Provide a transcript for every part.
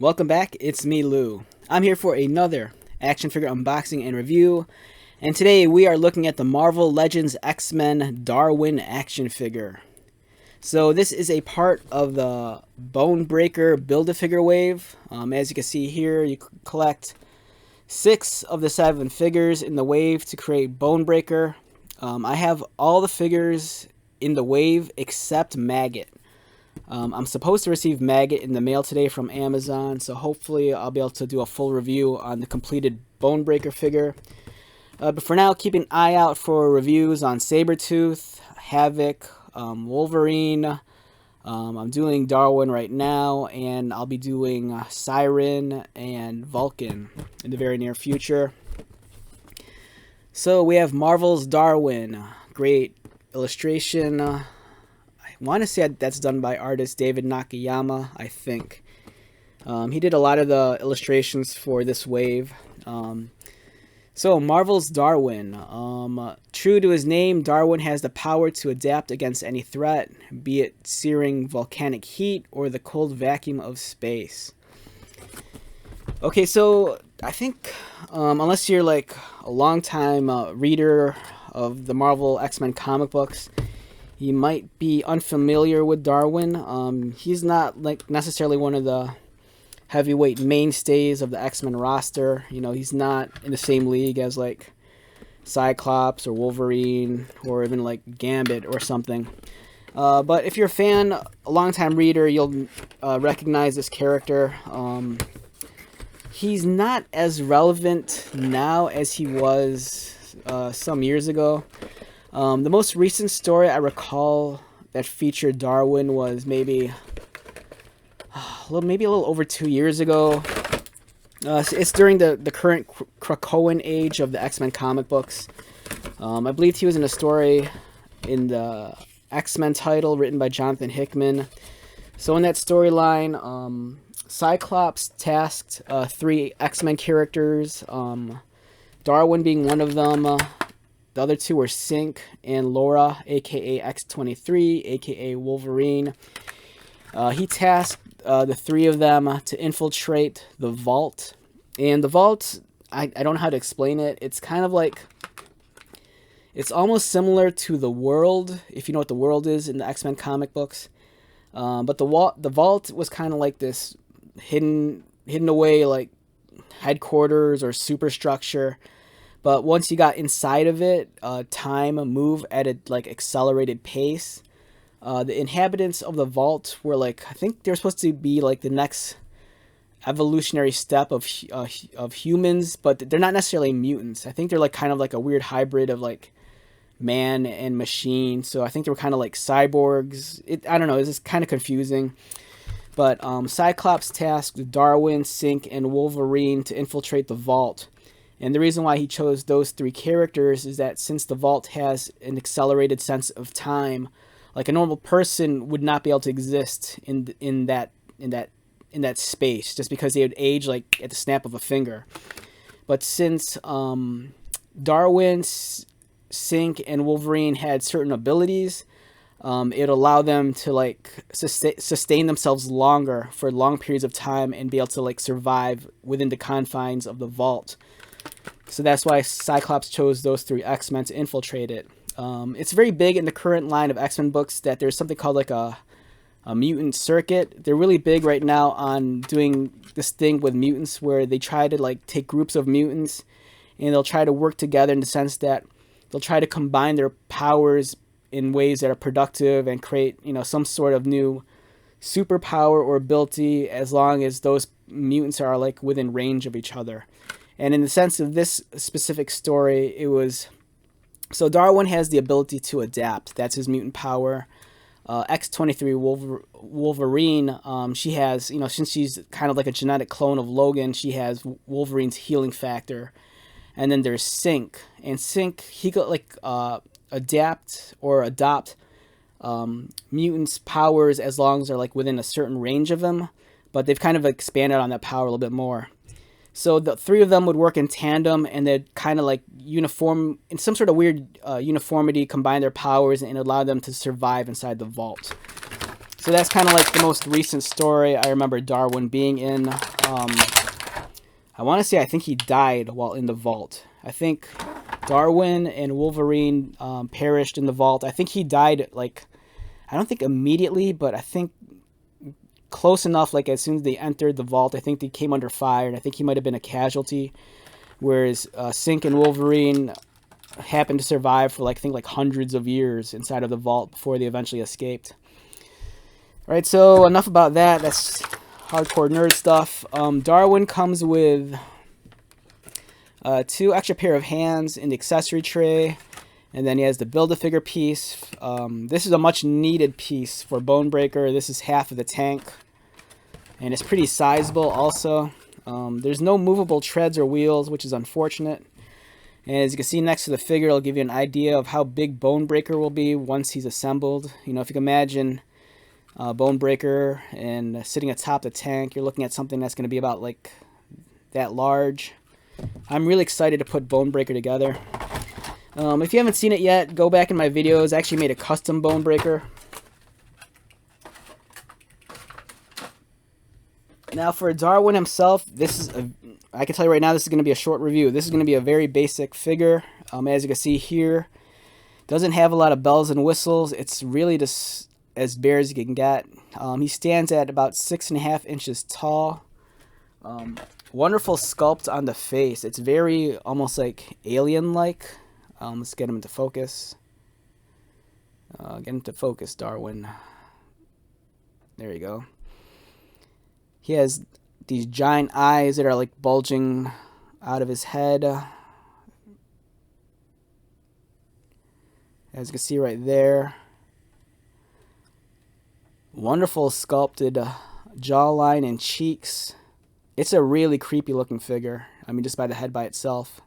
Welcome back, it's me, Lou. I'm here for another action figure unboxing and review, and today we are looking at the Marvel Legends X-Men Darwin action figure. So this is a part of the Bone Breaker Build-A-Figure wave. As you can see here, you collect 6 of the 7 figures in the wave to create Bone Breaker. I have all the figures in the wave except Maggot. I'm supposed to receive Maggot in the mail today from Amazon, so hopefully I'll be able to do a full review on the completed Bone Breaker figure. But for now, keep an eye out for reviews on Sabretooth, Havoc, Wolverine. I'm doing Darwin right now, and I'll be doing Siren and Vulcan in the very near future. So we have Marvel's Darwin. Great illustration. I want to say that's done by artist David Nakayama, I think. He did a lot of the illustrations for this wave. So Marvel's Darwin. True to his name, Darwin has the power to adapt against any threat, be it searing volcanic heat or the cold vacuum of space. Okay, so I think unless you're like a long-time reader of the Marvel X-Men comic books, you might be unfamiliar with Darwin. He's not like necessarily one of the heavyweight mainstays of the X-Men roster. You know, he's not in the same league as like Cyclops or Wolverine or even like Gambit or something. But if you're a fan, a longtime reader, you'll recognize this character. He's not as relevant now as he was some years ago. The most recent story I recall that featured Darwin was maybe a little over 2 years ago. It's during the current Krakoan age of the X-Men comic books. I believe he was in a story in the X-Men title written by Jonathan Hickman. So in that storyline, Cyclops tasked 3 X-Men characters, Darwin being one of them. The other 2 were Sync and Laura, aka X-23, aka Wolverine. He tasked the 3 of them to infiltrate the vault. And the vault, I don't know how to explain it. It's kind of like, it's almost similar to the World, if you know what the World is in the X-Men comic books. But the vault was kind of like this hidden away like headquarters or superstructure. But once you got inside of it, time moved at a like accelerated pace. The inhabitants of the vault were like, I think they're supposed to be like the next evolutionary step of humans, but they're not necessarily mutants. I think they're like kind of like a weird hybrid of like man and machine. So I think they were kind of like cyborgs. I don't know. It's just kind of confusing. But Cyclops tasked Darwin, Sync, and Wolverine to infiltrate the vault. And the reason why he chose those 3 characters is that since the vault has an accelerated sense of time, like a normal person would not be able to exist in that space just because they would age like at the snap of a finger. But since Darwin, Sync, and Wolverine had certain abilities, it allowed them to like sustain themselves longer for long periods of time and be able to like survive within the confines of the vault. So that's why Cyclops chose those 3 X-Men to infiltrate it. It's very big in the current line of X-Men books that there's something called like a mutant circuit. They're really big right now on doing this thing with mutants where they try to like take groups of mutants and they'll try to work together in the sense that they'll try to combine their powers in ways that are productive and create, you know, some sort of new superpower or ability as long as those mutants are like within range of each other. And in the sense of this specific story, it was, so Darwin has the ability to adapt. That's his mutant power. X-23 Wolverine, she has, you know, since she's kind of like a genetic clone of Logan, she has Wolverine's healing factor. And then there's Sync. And Sync, he could like adapt or adopt mutants' powers as long as they're like within a certain range of them. But they've kind of expanded on that power a little bit more. So the 3 of them would work in tandem, and they'd kind of like uniform, in some sort of weird uniformity, combine their powers and allow them to survive inside the vault. So So that's kind of like the most recent story I remember Darwin being in. I want to say I think he died while in the vault. I think Darwin and Wolverine perished in the vault. I think he died, like, I don't think immediately, but I think close enough, like as soon as they entered the vault. I think they came under fire, and I think he might have been a casualty, whereas Sink and Wolverine happened to survive for, like, I think like hundreds of years inside of the vault before they eventually escaped. All right, so enough about that. That's hardcore nerd stuff. Darwin comes with 2 extra pair of hands in the accessory tray, and then he has the Build-A-Figure piece. This is a much needed piece for Bonebreaker. This is half of the tank, and it's pretty sizable also. There's no movable treads or wheels, which is unfortunate. And as you can see next to the figure, it'll give you an idea of how big Bonebreaker will be once he's assembled. You know, if you can imagine Bonebreaker and sitting atop the tank, you're looking at something that's going to be about like that large. I'm really excited to put Bonebreaker together. If you haven't seen it yet, go back in my videos. I actually made a custom Bonebreaker. Now for Darwin himself, I can tell you right now, this is going to be a short review. This is going to be a very basic figure. As you can see here, doesn't have a lot of bells and whistles. It's really just as bare as you can get. He stands at about 6.5 inches tall. Wonderful sculpt on the face. It's very almost like alien-like. Let's get him into focus. Get into focus, Darwin. There you go. He has these giant eyes that are like bulging out of his head. As you can see right there. Wonderful sculpted jawline and cheeks. It's a really creepy looking figure. I mean, just by the head by itself.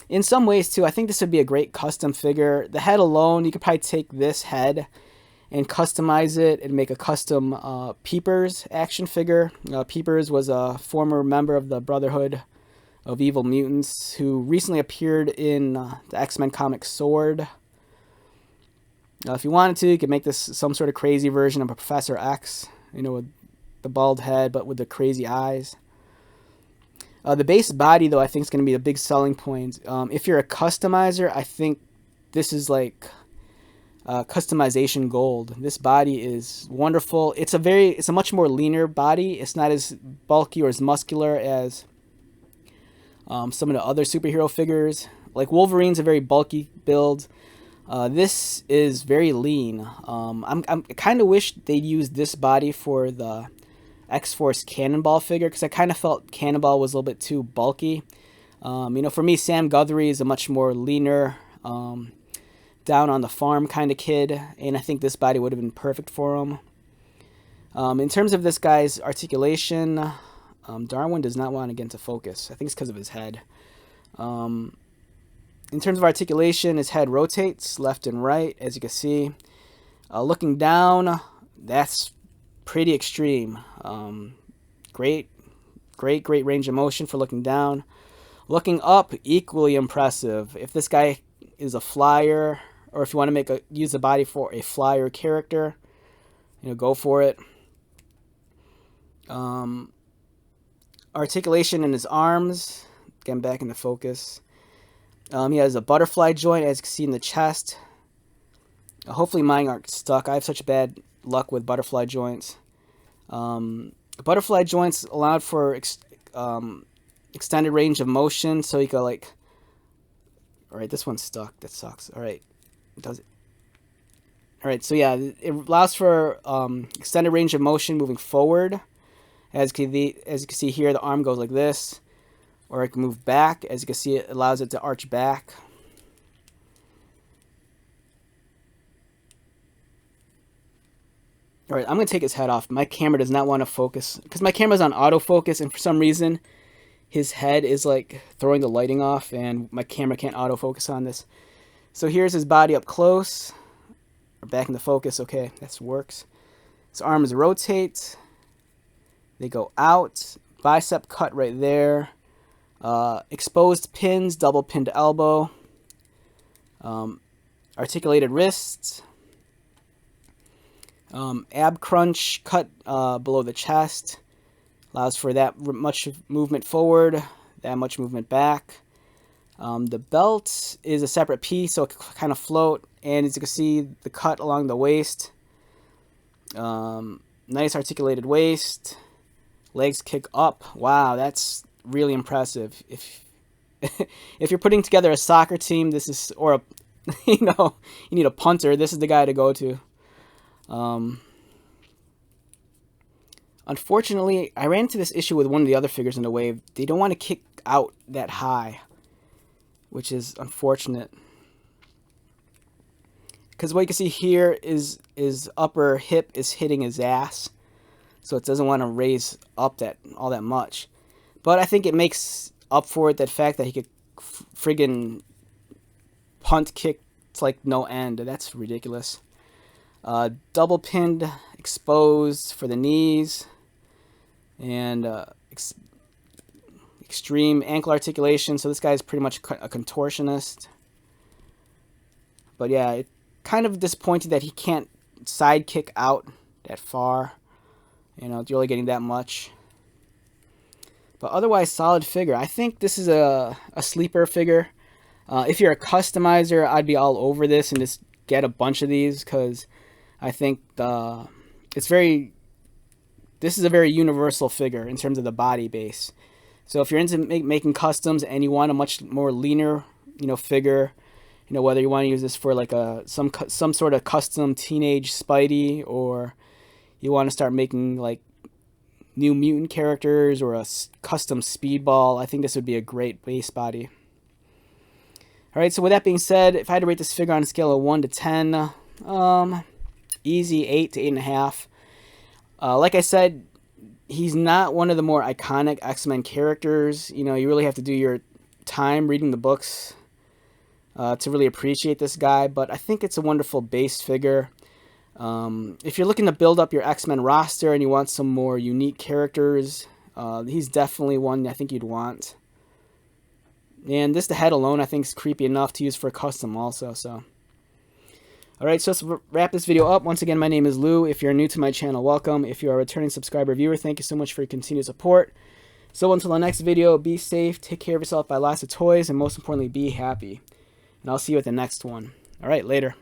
In some ways too, I think this would be a great custom figure. The head alone, you could probably take this head and customize it and make a custom Peepers action figure. Peepers was a former member of the Brotherhood of Evil Mutants who recently appeared in the X-Men comic Sword. If you wanted to, you could make this some sort of crazy version of a Professor X, you know, with the bald head but with the crazy eyes. The base body, though, I think is going to be a big selling point. If you're a customizer, I think this is like customization gold. This body is wonderful. It's a much more leaner body. It's not as bulky or as muscular as some of the other superhero figures. Like Wolverine's a very bulky build. This is very lean. I kind of wish they'd used this body for the X-Force Cannonball figure, because I kind of felt Cannonball was a little bit too bulky. You know, for me, Sam Guthrie is a much more leaner, down on the farm kind of kid, and I think this body would have been perfect for him. In terms of this guy's articulation, Darwin does not want to get into focus. I think it's because of his head. In terms of articulation, his head rotates left and right, as you can see. Looking down, that's pretty extreme. Great range of motion for looking down. Looking up, equally impressive. If this guy is a flyer, or if you want to use the body for a flyer character, you know, go for it. Articulation in his arms, getting back into focus. He has a butterfly joint, as you can see in the chest. Hopefully mine aren't stuck. I have such bad luck with butterfly joints. Butterfly joints allowed for extended range of motion, so you go like... Alright, this one's stuck. That sucks. Alright, does it? Alright, so yeah, it allows for extended range of motion moving forward. As you can see here, the arm goes like this. Or it can move back. As you can see, it allows it to arch back. Alright, I'm going to take his head off. My camera does not want to focus. Because my camera's on autofocus, and for some reason, his head is like throwing the lighting off, and my camera can't autofocus on this. So here's his body up close. We're back into focus. Okay, that works. His arms rotate. They go out. Bicep cut right there. Exposed pins, double pinned elbow. Articulated wrists. Ab crunch cut below the chest. Allows for that much movement forward, that much movement back. The belt is a separate piece, so it can kind of float. And as you can see, the cut along the waist. Nice articulated waist. Legs kick up. Wow, that's really impressive. If you're putting together a soccer team, this is, or a, you need a punter, this is the guy to go to. Unfortunately, I ran into this issue with one of the other figures in the wave. They don't want to kick out that high, which is unfortunate. Because what you can see here is his upper hip is hitting his ass, so it doesn't want to raise up all that much. But I think it makes up for it, that fact that he could friggin' punt kick to like no end. That's ridiculous. Double pinned, exposed for the knees, and extreme ankle articulation. So this guy's pretty much a contortionist. But yeah, it kind of disappointed that he can't side kick out that far. It's really getting that much. But otherwise, solid figure. I think this is a sleeper figure. If you're a customizer, I'd be all over this and just get a bunch of these, because I think this is a very universal figure in terms of the body base. So if you're into making customs and you want a much more leaner, figure, whether you want to use this for like some sort of custom teenage Spidey, or you want to start making like New Mutant characters or a custom Speedball, I think this would be a great base body. Alright, so with that being said, if I had to rate this figure on a scale of 1 to 10, easy 8 to 8.5. Like I said, he's not one of the more iconic X-Men characters. You really have to do your time reading the books to really appreciate this guy, but I think it's a wonderful base figure. If you're looking to build up your X-Men roster and you want some more unique characters, he's definitely one I think you'd want. And the head alone I think is creepy enough to use for a custom also. So, alright, so let's wrap this video up. Once again, my name is Lou. If you're new to my channel, welcome. If you're a returning subscriber viewer, thank you so much for your continued support. So until the next video, be safe, take care of yourself, buy lots of toys, and most importantly, be happy. And I'll see you at the next one. Alright, later.